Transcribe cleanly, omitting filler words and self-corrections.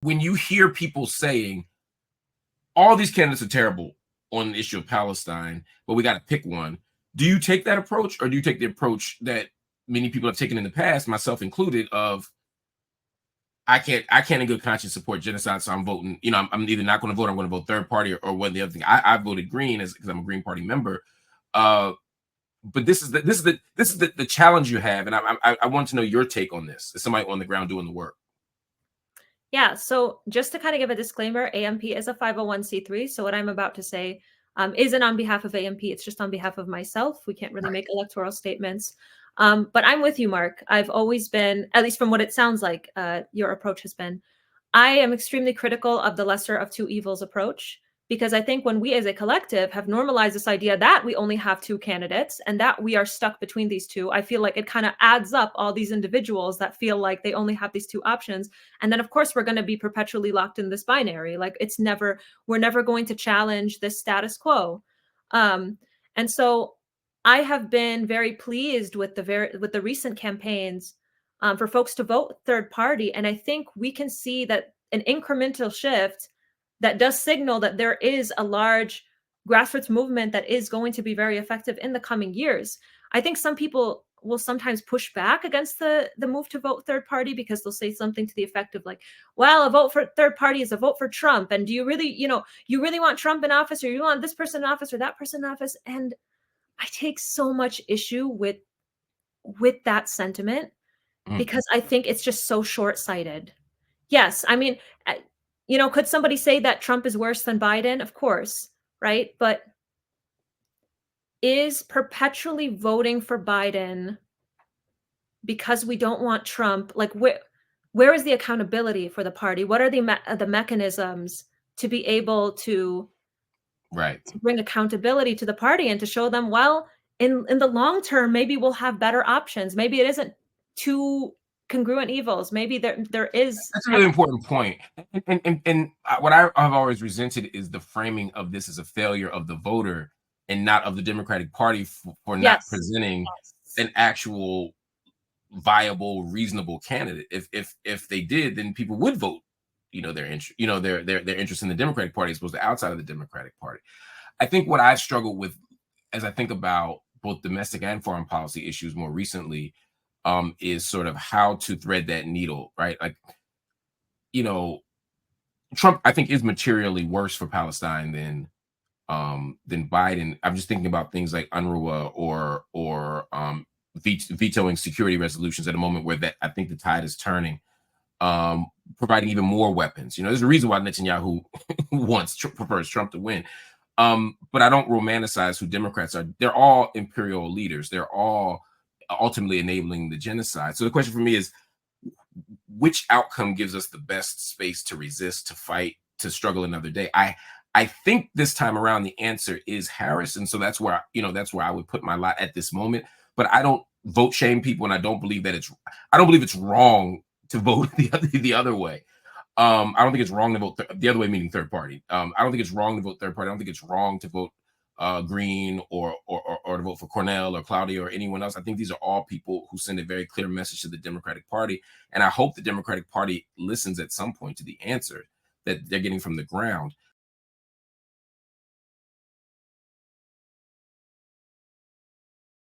when you hear people saying all these candidates are terrible on the issue of Palestine, but we got to pick one, do you take that approach, or do you take the approach that many people have taken in the past, myself included, of I can't in good conscience support genocide, so I'm voting. I'm either not going to vote, I'm going to vote third party, or one of the other thing. I voted Green because I'm a Green Party member. But this is the challenge you have, and I want to know your take on this as somebody on the ground doing the work. Yeah, so just to kind of give a disclaimer, AMP is a 501c3. So what I'm about to say isn't on behalf of AMP. It's just on behalf of myself. We can't really make electoral statements. But I'm with you, Mark. I've always been, at least from what it sounds like your approach has been, I am extremely critical of the lesser of two evils approach, because I think when we as a collective have normalized this idea that we only have two candidates and that we are stuck between these two, I feel like it kind of adds up all these individuals that feel like they only have these two options. And then, of course, we're going to be perpetually locked in this binary. Like we're never going to challenge this status quo. And so I have been very pleased with the recent campaigns for folks to vote third party. And I think we can see that an incremental shift that does signal that there is a large grassroots movement that is going to be very effective in the coming years. I think some people will sometimes push back against the move to vote third party, because they'll say something to the effect of like, well, a vote for third party is a vote for Trump. And do you really, you really want Trump in office, or you want this person in office or that person in office? And I take so much issue with that sentiment, because I think it's just so short-sighted. Yes, I mean, could somebody say that Trump is worse than Biden? Of course, right? But is perpetually voting for Biden because we don't want Trump, like where is the accountability for the party? What are the mechanisms to be able to bring accountability to the party and to show them, well, in the long term, maybe we'll have better options. Maybe it isn't two congruent evils. Maybe there is. That's a really important point. And what I've always resented is the framing of this as a failure of the voter and not of the Democratic Party for not presenting an actual viable, reasonable candidate. If they did, then people would vote, their interest in the Democratic Party as opposed to outside of the Democratic Party. I think what I've struggled with as I think about both domestic and foreign policy issues more recently is sort of how to thread that needle, right? Like, Trump, I think, is materially worse for Palestine than Biden. I'm just thinking about things like UNRWA or vetoing security resolutions at a moment where I think the tide is turning, providing even more weapons. There's a reason why Netanyahu prefers Trump to win. But I don't romanticize who Democrats are. They're all imperial leaders. They're all ultimately enabling the genocide. So the question for me is, which outcome gives us the best space to resist, to fight, to struggle another day? I think this time around the answer is Harris, and so that's where I would put my lot at this moment. But I don't vote shame people, and I don't believe it's wrong to vote the other way. I don't think it's wrong to vote the other way, meaning third party. I don't think it's wrong to vote third party. I don't think it's wrong to vote Green or to vote for Cornell or Claudia or anyone else. I think these are all people who send a very clear message to the Democratic Party, and I hope the Democratic Party listens at some point to the answer that they're getting from the ground.